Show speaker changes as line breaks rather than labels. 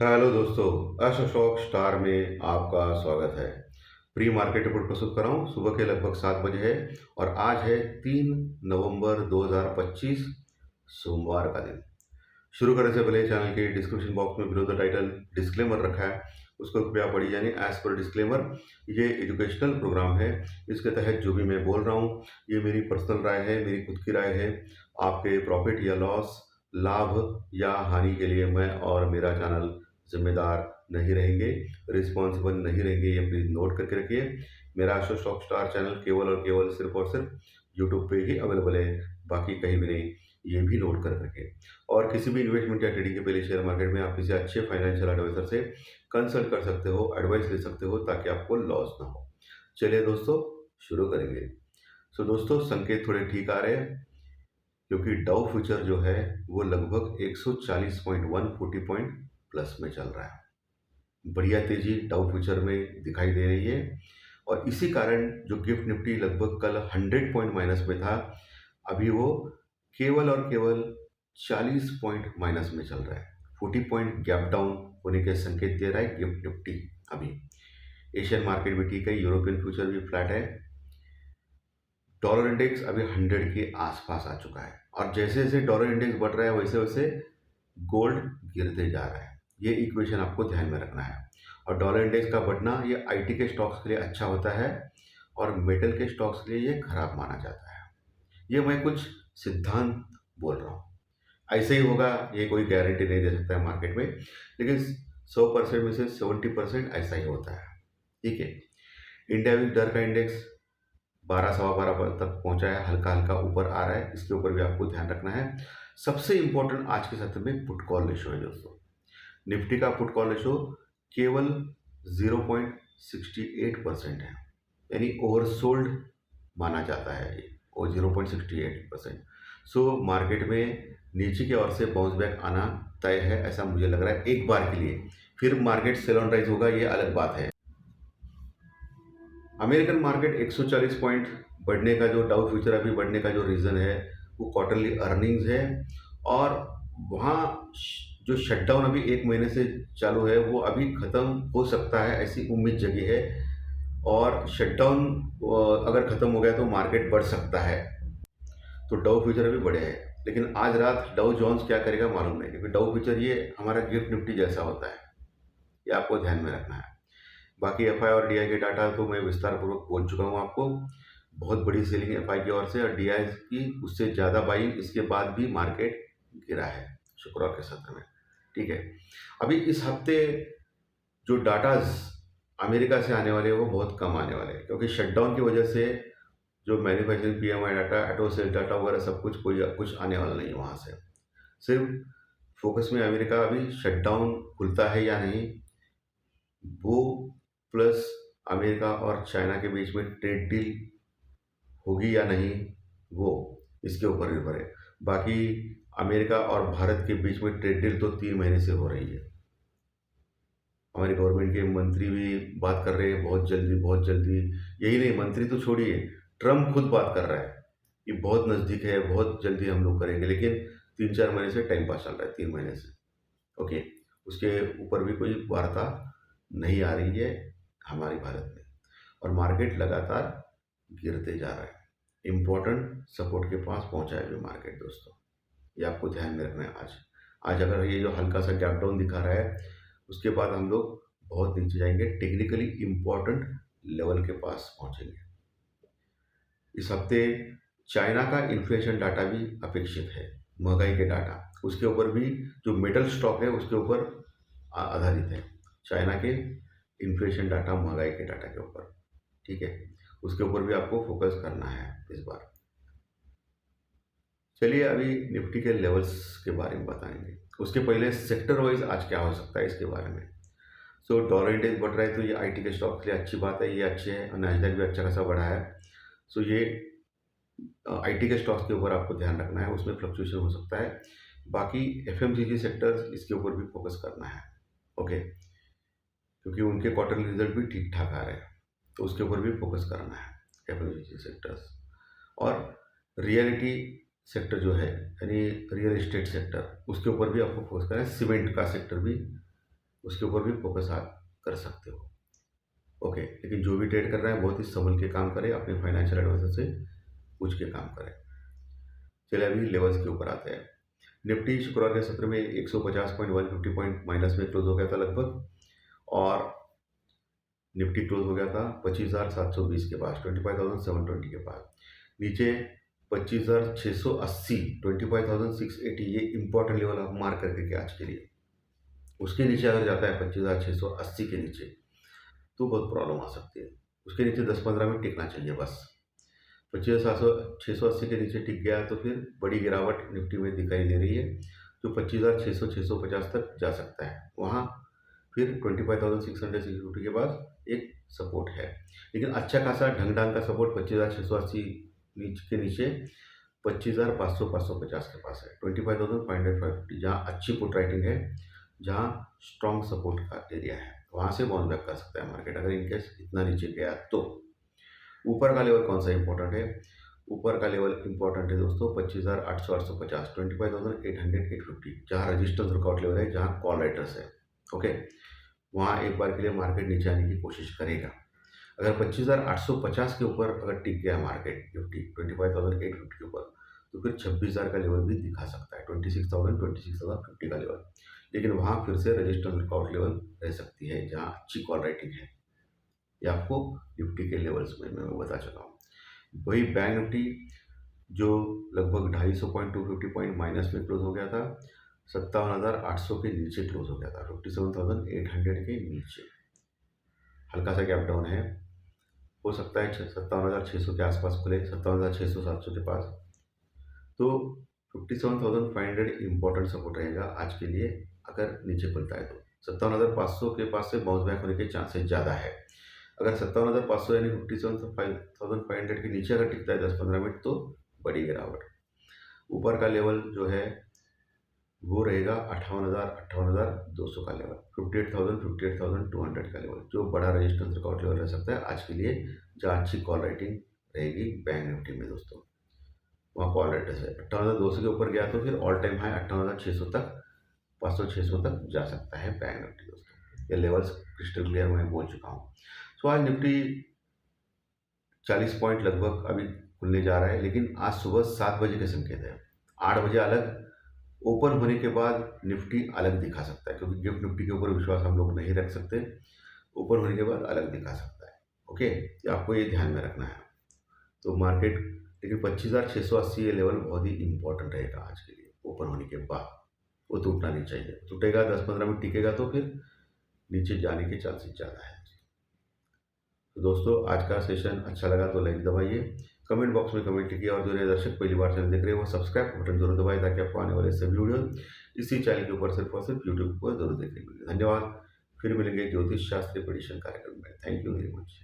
Hello दोस्तों, Ashok star में आपका स्वागत है। प्री मार्केट रिपोर्ट प्रस्तुत कर रहा हूँ। सुबह के लगभग 7 बजे है और आज है 3 नवंबर 2025 सोमवार का दिन। शुरू करने से पहले चैनल के डिस्क्रिप्शन बॉक्स में बिलो द टाइटल डिस्क्लेमर रखा है, उसको कृपया पढ़िए। यानी एज पर डिस्क्लेमर, ये एजुकेशनल प्रोग्राम है। इसके तहत जो भी मैं बोल रहा हूँ ये मेरी पर्सनल राय है, मेरी खुद की राय है। आपके प्रॉफिट या लॉस, लाभ या हानि के लिए मैं और मेरा चैनल जिम्मेदार नहीं रहेंगे, रिस्पॉन्सिबल नहीं रहेंगे। ये प्लीज़ नोट करके रखिए। मेरा अशोक स्टॉक स्टार चैनल केवल और केवल सिर्फ और सिर्फ यूट्यूब पे ही अवेलेबल है, बाकी कहीं भी नहीं। ये भी नोट कर रखें। और किसी भी इन्वेस्टमेंट या ट्रेडिंग के पहले शेयर मार्केट में आप किसी अच्छे फाइनेंशियल एडवाइजर से कंसल्ट कर सकते हो, एडवाइस ले सकते हो, ताकि आपको लॉस ना हो। चलिए दोस्तों, शुरू करेंगे। सो दोस्तों, संकेत थोड़े ठीक आ रहे हैं, क्योंकि डाउ फ्यूचर जो है वो लगभग 140.140 पॉइंट प्लस में चल रहा है। बढ़िया तेजी डाउ फ्यूचर में दिखाई दे रही है। और इसी कारण जो गिफ्ट निफ्टी लगभग कल 100 पॉइंट माइनस में था, अभी वो केवल और केवल 40 पॉइंट माइनस में चल रहा है। 40 पॉइंट गैप डाउन होने के संकेत दे रहा है गिफ्ट निफ्टी अभी। एशियन मार्केट भी ठीक है, यूरोपियन फ्यूचर भी फ्लैट है। डॉलर इंडेक्स अभी 100 के आसपास आ चुका है, और जैसे जैसे डॉलर इंडेक्स बढ़ रहा है वैसे वैसे गोल्ड गिरते जा रहा है। ये इक्वेशन आपको ध्यान में रखना है। और डॉलर इंडेक्स का बढ़ना ये आईटी के स्टॉक्स के लिए अच्छा होता है, और मेटल के स्टॉक्स के लिए ये खराब माना जाता है। ये मैं कुछ सिद्धांत बोल रहा हूँ, ऐसे ही होगा ये कोई गारंटी नहीं दे सकता है मार्केट में, लेकिन 100% में से 70% ऐसा ही होता है। ठीक है। इंडिया वीक डर का इंडेक्स 12 सवा 12 तक पहुंचा है, हल्का हल्का ऊपर आ रहा है, इसके ऊपर भी आपको ध्यान रखना है। सबसे इंपॉर्टेंट आज के सत्र में पुट कॉल रेशो है दोस्तों। निफ्टी का पुट कॉल रेशो केवल 0.68% है, यानी ओवरसोल्ड माना जाता है ये, और 0.68%। सो मार्केट में नीचे की ओर से बाउंस बैक आना तय है, ऐसा मुझे लग रहा है एक बार के लिए। फिर मार्केट सेल ऑन राइज होगा, ये अलग बात है। अमेरिकन मार्केट 140 पॉइंट बढ़ने का, जो डाउ फ्यूचर अभी बढ़ने का जो रीज़न है वो क्वार्टरली अर्निंग्स है। और वहाँ जो शटडाउन अभी 1 महीने से चालू है वो अभी ख़त्म हो सकता है, ऐसी उम्मीद जगी है। और शटडाउन अगर ख़त्म हो गया तो मार्केट बढ़ सकता है, तो डाउ फ्यूचर अभी बढ़े है। लेकिन आज रात डाउ जोन्स क्या करेगा मालूम नहीं, क्योंकि डाउ फ्यूचर ये हमारा गिफ्ट निफ्टी जैसा होता है, ये आपको ध्यान में रखना है। बाकी एफआई और डीआई के डाटा तो मैं विस्तार पूर्वक बोल चुका हूँ आपको। बहुत बड़ी सेलिंग एफआई की ओर से, और डीआई की उससे ज़्यादा बाइंग इसके बाद भी मार्केट गिरा है शुक्रवार के सत्र में। ठीक है। अभी इस हफ्ते जो डाटाज अमेरिका से आने वाले हैं वो बहुत कम आने वाले हैं, क्योंकि शटडाउन की वजह से जो manufacturing PMI data, auto sale data वगैरह सब कुछ कोई कुछ आने वाला नहीं है वहाँ से। सिर्फ फोकस में अमेरिका अभी शटडाउन खुलता है या नहीं वो, प्लस अमेरिका और चाइना के बीच में ट्रेड डील होगी या नहीं वो, इसके ऊपर निर्भर है। बाकी अमेरिका और भारत के बीच में ट्रेड डील तो 3 महीने से हो रही है। हमारी गवर्नमेंट के मंत्री भी बात कर रहे हैं बहुत जल्दी बहुत जल्दी। यही नहीं, मंत्री तो छोड़िए, ट्रम्प खुद बात कर रहा है कि बहुत नज़दीक है, बहुत जल्दी हम लोग करेंगे। लेकिन 3 4 महीने से टाइम पास चल रहा है, 3 महीने से। ओके। उसके ऊपर भी कोई वार्ता नहीं आ रही है हमारे भारत में, और मार्केट लगातार गिरते जा रहा है। इम्पोर्टेंट सपोर्ट के पास पहुंचा है अभी मार्केट दोस्तों, ये आपको ध्यान में रखना है। आज आज अगर ये जो हल्का सा गैप डाउन दिखा रहा है, उसके बाद हम लोग बहुत नीचे जाएंगे, टेक्निकली इम्पोर्टेंट लेवल के पास पहुंचेंगे। इस हफ्ते चाइना का इन्फ्लेशन डाटा भी अपेक्षित है, महंगाई के डाटा, उसके ऊपर भी जो मेटल स्टॉक है उसके ऊपर आधारित है। चाइना के इन्फ्लेशन डाटा, महंगाई के डाटा के ऊपर। ठीक है। उसके ऊपर भी आपको फोकस करना है इस बार। चलिए अभी निफ्टी के लेवल्स के बारे में बताएंगे, उसके पहले सेक्टर वाइज आज क्या हो सकता है इसके बारे में। सो डॉलर इंडेक्स बढ़ रहा है तो ये आईटी के स्टॉक के लिए अच्छी बात है, ये अच्छे हैं, और नैस्डैक भी अच्छा खासा बढ़ा है। सो ये आईटी के स्टॉक्स के ऊपर आपको ध्यान रखना है, उसमें फ्लक्चुएशन हो सकता है। बाकी एफएमसीजी सेक्टर्स, इसके ऊपर भी फोकस करना है। ओके। क्योंकि उनके क्वार्टरली रिजल्ट भी ठीक ठाक आ रहे हैं, तो उसके ऊपर भी फोकस करना है एफएमसीजी सेक्टर्स। और रियलिटी सेक्टर जो है, यानी रियल एस्टेट सेक्टर, उसके ऊपर भी आपको फोकस करना है। सीमेंट का सेक्टर भी उसके ऊपर भी फोकस आप कर सकते हो। ओके, लेकिन जो भी ट्रेड कर रहा है बहुत ही संभल के काम करे, अपने फाइनेंशियल एडवाइजर से पूछ के काम करें। चलिए अभी लेवल्स के ऊपर आते हैं। निफ्टी शुक्रवार के सत्र में 150 पॉइंट 150 पॉइंट माइनस में क्लोज हो गया था लगभग, और निफ्टी क्लोज हो गया था 25,720 के पास, 25,720 के पास। नीचे 25,680, 25,680, ये इंपॉर्टेंट लेवल आप मार्क करके के आज के लिए। उसके नीचे अगर जाता है 25,680 के नीचे तो बहुत प्रॉब्लम आ सकती है। उसके नीचे 10-15 मिनट टिकना चाहिए बस। 25,680 के नीचे टिक गया तो फिर बड़ी गिरावट निफ्टी में दिखाई दे रही है, जो 25,600-650 तक जा सकता है। वहाँ फिर 25,600-650 के बाद एक सपोर्ट है, लेकिन अच्छा खासा ढंग ढंग का सपोर्ट 25,680 के नीचे 25,500-550 के पास है। 25,500-550 जहाँ अच्छी पुट राइटिंग है, जहाँ स्ट्रॉन्ग सपोर्ट का एरिया है, वहाँ से बाउंस बैक कर सकता है मार्केट अगर इनकेस इतना नीचे गया तो। ऊपर का लेवल कौन सा इंपॉर्टेंट है? ऊपर का लेवल इंपॉर्टेंट है दोस्तों 25,800-850, 25,800-850, जहाँ रजिस्टेंस वर्कआउट लेवल है, जहाँ कॉल राइटर्स है। ओके, वहाँ एक बार के लिए मार्केट नीचे आने की कोशिश करेगा। अगर 25,850 के ऊपर अगर टिक गया मार्केट निफ्टी 25,850 के ऊपर, तो फिर 26,000 का लेवल भी दिखा सकता है, 26,050 का लेवल। लेकिन वहाँ फिर से रजिस्टेंस वर्कआउट लेवल रह सकती है, जहाँ अच्छी कॉल राइटिंग है। ये आपको निफ्टी के लेवल्स में मैं बता चुका हूँ। वही बैंक निफ्टी जो लगभग 250 पॉइंट 250 पॉइंट माइनस में क्लोज हो गया था, 57,800 के नीचे क्लोज हो गया था, 57,800 के नीचे हल्का सा गैप डाउन है। हो सकता है 57,600 के आसपास खुले, 57,600-700 के पास। तो 57,500 इंपॉर्टेंट सपोर्ट रहेगा आज के लिए अगर नीचे खुलता है तो। 57,500 के पास से बाउंस बैक होने के चांसेस ज़्यादा है। अगर 57,500 यानी 57,500 के नीचे अगर टिकता है 10-15 मिनट तो बड़ी गिरावट। ऊपर का लेवल जो है वो रहेगा 58,200 का लेवल, 58,200 का लेवल, जो बड़ा रेजिस्टेंस रिकॉर्ड लेवल रह सकता है आज के लिए, जहाँ अच्छी कॉल राइटिंग रहेगी बैंक निफ्टी में दोस्तों। वहाँ कॉल राइटर्स है 58,200 के ऊपर गया तो फिर ऑल टाइम हाई 58,600 तक, 500-600 तक जा सकता है बैंक निफ्टी दोस्तों। ये लेवल्स क्रिस्टल क्लियर मैं बोल चुका हूँ। सो आज निफ्टी 40 पॉइंट लगभग अभी खुलने जा रहा है, लेकिन आज सुबह 7 बजे के संकेत है। 8 बजे अलग ओपन होने के बाद निफ्टी अलग दिखा सकता है, क्योंकि गिफ्ट निफ्टी के ऊपर विश्वास हम लोग नहीं रख सकते। ओपन होने के बाद अलग दिखा सकता है। ओके, ये आपको ये ध्यान में रखना है। तो मार्केट लेकिन 25,680 ये लेवल बहुत ही इंपॉर्टेंट रहेगा आज के लिए। ओपन होने के बाद वो टूटना नहीं चाहिए। टूटेगा 10-15 मिनट टिकेगा तो फिर नीचे जाने के चांसेस ज़्यादा है। तो दोस्तों आज का सेशन अच्छा लगा तो लाइक दबाइए, कमेंट बॉक्स में कमेंट कीजिए, और जो नए दर्शक पहली बार चैनल देख रहे हैं वो सब्सक्राइब बटन जरूर दबाएं, ताकि आपको आने वाले सभी वीडियो इसी चैनल के ऊपर सिर्फ और सिर्फ यूट्यूब पर जरूर देखने को मिले। धन्यवाद। फिर मिलेंगे ज्योतिष शास्त्र प्रेडिक्शन कार्यक्रम में। Thank you very much.